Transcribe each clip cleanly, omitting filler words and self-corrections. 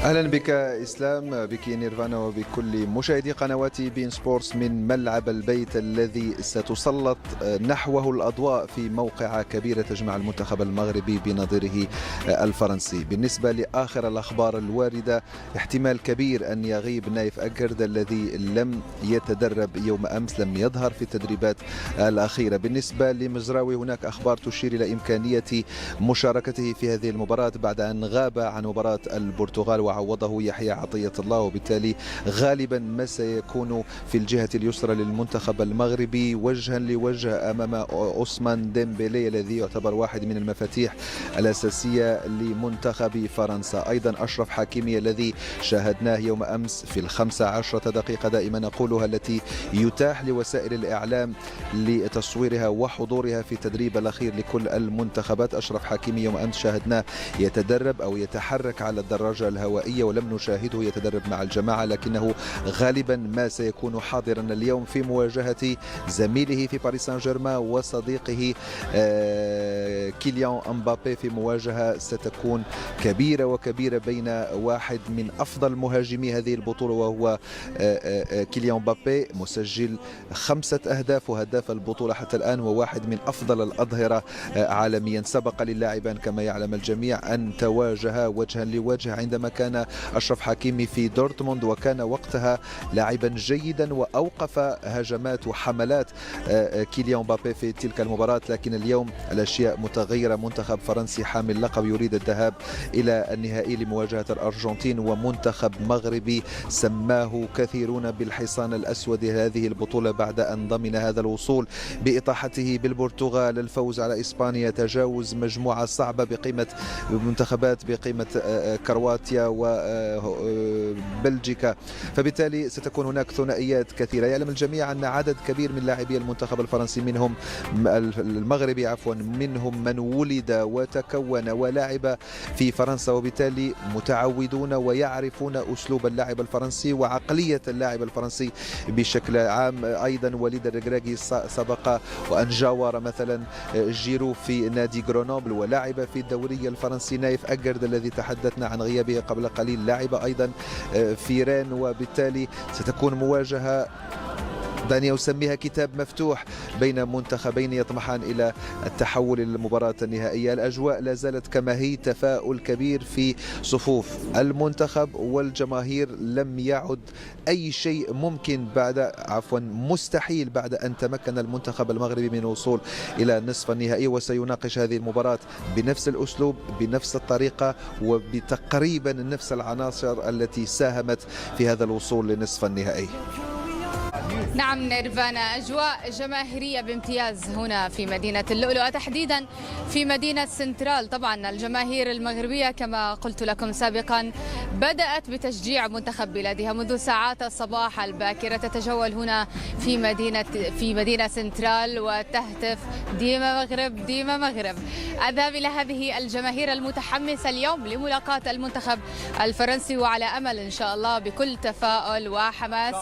اهلا بك اسلام، بك نيرفانا، وبكل مشاهدي قنوات بين سبورتس من ملعب البيت الذي ستسلط نحوه الاضواء في موقعة كبيرة تجمع المنتخب المغربي بنظيره الفرنسي. بالنسبة لاخر الاخبار الواردة، احتمال كبير ان يغيب نايف اكرد الذي لم يتدرب يوم امس، لم يظهر في التدريبات الاخيرة. بالنسبة لمزراوي، هناك اخبار تشير الى امكانية مشاركته في هذه المباراة بعد ان غاب عن مباراة البرتغال وعوضه يحيى عطية الله، وبالتالي غالبا ما سيكون في الجهة اليسرى للمنتخب المغربي وجها لوجه أمام أوسمان ديمبélé الذي يعتبر واحد من المفاتيح الأساسية لمنتخب فرنسا. أيضا أشرف حكيمي الذي شاهدناه يوم أمس في 15 دقيقة دائما أقولها التي يتاح لوسائل الإعلام لتصويرها وحضورها في التدريب الأخير لكل المنتخبات. أشرف حكيمي يوم أمس شاهدناه يتدرب أو يتحرك على الدراجة الهوائية ولم نشاهده يتدرب مع الجماعة، لكنه غالبا ما سيكون حاضرا اليوم في مواجهة زميله في باريس سان جيرمان وصديقه كيليان امبابي، في مواجهة ستكون كبيرة وكبيرة بين واحد من أفضل مهاجمي هذه البطولة وهو كيليان امبابي، مسجل 5 أهداف وهداف البطولة حتى الآن، وواحد من أفضل الأظهرة عالميا. سبق للاعبان كما يعلم الجميع أن تواجها وجها لوجه عندما كان أشرف حكيمي في دورتموند، وكان وقتها لاعبا جيدا وأوقف هجمات وحملات كيليان مبابي في تلك المباراة. لكن اليوم الأشياء متغيرة، منتخب فرنسي حامل لقب يريد الذهاب إلى النهائي لمواجهة الأرجنتين، ومنتخب مغربي سماه كثيرون بالحصان الأسود هذه البطولة بعد أن ضمن هذا الوصول بإطاحته بالبرتغال، الفوز على إسبانيا، تجاوز مجموعة صعبة بقيمة منتخبات بقيمة كرواتيا وبلجيكا. فبالتالي ستكون هناك ثنائيات كثيرة. يعلم الجميع أن عدد كبير من لاعبي المنتخب الفرنسي منهم المغربي منهم من ولد وتكون ولعب في فرنسا، وبالتالي متعودون ويعرفون أسلوب اللاعب الفرنسي وعقلية اللاعب الفرنسي بشكل عام. أيضا وليد الركراكي سبق وأن جاور مثلا جيرو في نادي غرونوبل ولعب في الدوري الفرنسي. نايف أكرد الذي تحدثنا عن غيابه قبل قليل لعب أيضا في رين، وبالتالي ستكون مواجهة دعني أسميها كتاب مفتوح بين منتخبين يطمحان إلى التحول إلى المباراة النهائية. الأجواء لا زالت كما هي، تفاؤل كبير في صفوف المنتخب والجماهير. لم يعد أي شيء ممكن مستحيل بعد أن تمكن المنتخب المغربي من الوصول إلى نصف النهائي، وسيناقش هذه المباراة بنفس الأسلوب بنفس الطريقة وبتقريبا نفس العناصر التي ساهمت في هذا الوصول لنصف النهائي. نعم نيرفانا، أجواء جماهيرية بامتياز هنا في مدينة اللؤلؤة، تحديدا في مدينة سنترال. طبعا الجماهير المغربية كما قلت لكم سابقا بدأت بتشجيع منتخب بلادها منذ ساعات الصباح الباكرة، تتجول هنا في مدينة سنترال وتهتف ديما مغرب ديما مغرب. أذهب إلى هذه الجماهير المتحمسة اليوم لملاقاة المنتخب الفرنسي، وعلى أمل إن شاء الله بكل تفاؤل وحماس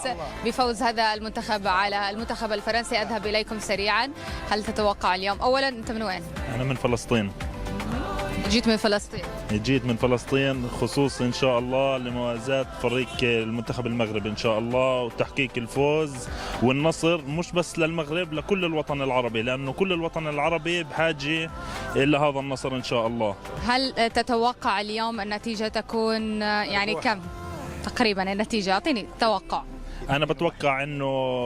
بفوز هذا المنتخب على المنتخب الفرنسي. أذهب إليكم سريعا، هل تتوقع اليوم؟ أولا أنت من وين؟ أنا من فلسطين. جيت من فلسطين؟ جيت من فلسطين خصوصا إن شاء الله لموازاة فريق المنتخب المغربي إن شاء الله، وتحقيق الفوز والنصر مش بس للمغرب، لكل الوطن العربي، لأنه كل الوطن العربي بحاجة إلى هذا النصر إن شاء الله. هل تتوقع اليوم النتيجة تكون يعني كم تقريبا النتيجة؟ أعطيني توقع. أنا بتوقع إنه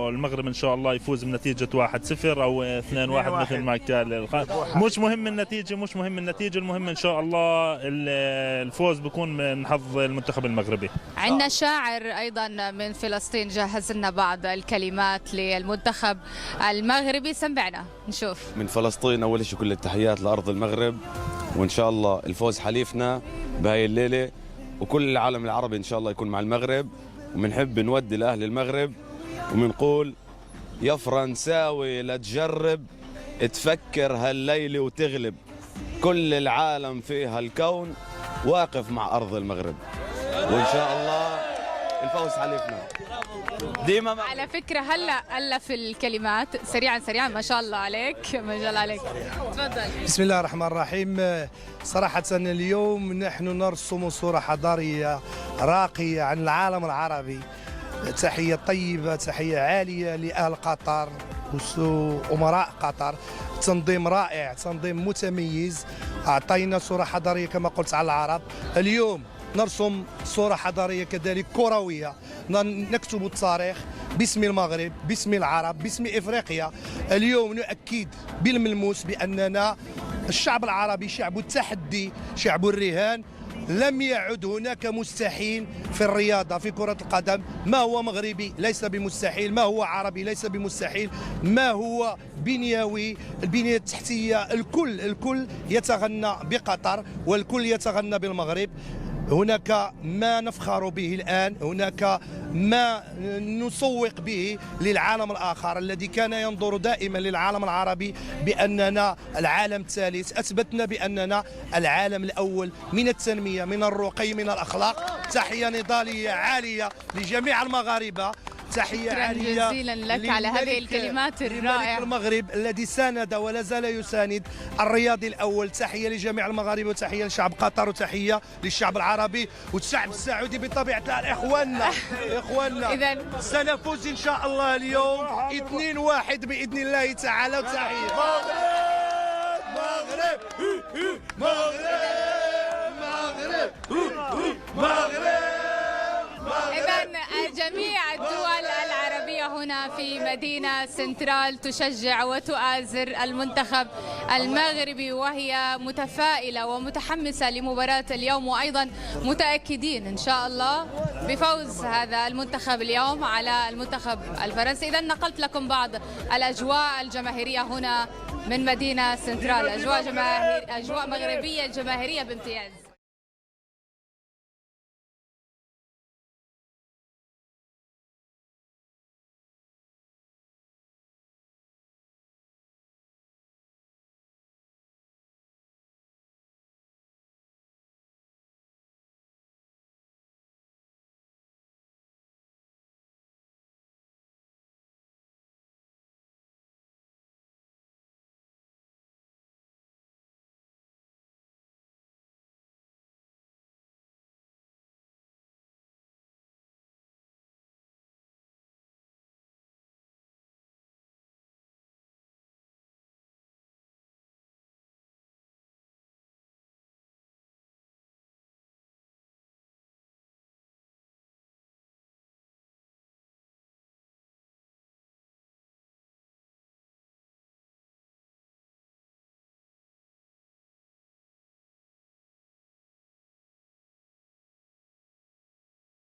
المغرب إن شاء الله يفوز بنتيجة 1-0 أو 2-1 مثل ما قال. مش مهم النتيجة، المهم إن شاء الله الفوز بيكون من حظ المنتخب المغربي. عندنا شاعر أيضا من فلسطين جهز لنا بعض الكلمات للمنتخب المغربي، سمعنا نشوف. من فلسطين أول شيء كل التحيات لأرض المغرب، وإن شاء الله الفوز حليفنا بهاي الليلة، وكل العالم العربي إن شاء الله يكون مع المغرب. ومنحب نودي لأهل المغرب ومنقول يا فرنساوي لا تجرب تفكر هالليلة وتغلب، كل العالم في هالكون واقف مع أرض المغرب. وإن شاء الله الفوز حليفنا ديما مغرب. على فكرة هلا ألف الكلمات سريعا ما شاء الله عليك، ما شاء الله عليك. تفضل. بسم الله الرحمن الرحيم. صراحة اليوم نحن نرسم صورة حضارية راقية عن العالم العربي. تحية طيبة، تحية عالية لأهل قطر وأمراء قطر. تنظيم رائع، تنظيم متميز، أعطينا صورة حضارية كما قلت على العرب. اليوم نرسم صورة حضارية كذلك كروية، نكتب التاريخ باسم المغرب، باسم العرب، باسم إفريقيا. اليوم نؤكد بالملموس بأننا الشعب العربي شعب التحدي، شعب الرهان. لم يعد هناك مستحيل في الرياضة، في كرة القدم. ما هو مغربي ليس بمستحيل، ما هو عربي ليس بمستحيل، ما هو بنيوي، البنية التحتية، الكل يتغنى بقطر والكل يتغنى بالمغرب. هناك ما نفخر به الآن، هناك ما نسوق به للعالم الآخر الذي كان ينظر دائما للعالم العربي بأننا العالم الثالث. أثبتنا بأننا العالم الأول من التنمية، من الرقي، من الأخلاق. تحية نضالية عالية لجميع المغاربة، تحية عالية جزيلا لك على هذه الكلمات الرائعة. المغرب الذي ساند ولا زال يساند الرياضي الأول. تحية لجميع المغاربة، وتحية لشعب قطر، وتحية للشعب العربي والشعب السعودي بطبيعة الحال. إخواننا إذن سنفوز إن شاء الله اليوم 2-1 بإذن الله تعالى. وتحية مغرب مغرب مغرب. إذن جميع الدول العربية هنا في مدينة سنترال تشجع وتؤازر المنتخب المغربي، وهي متفائلة ومتحمسة لمباراة اليوم، وأيضا متأكدين إن شاء الله بفوز هذا المنتخب اليوم على المنتخب الفرنسي. إذن نقلت لكم بعض الأجواء الجماهيرية هنا من مدينة سنترال، أجواء مغربية جماهيرية بامتياز.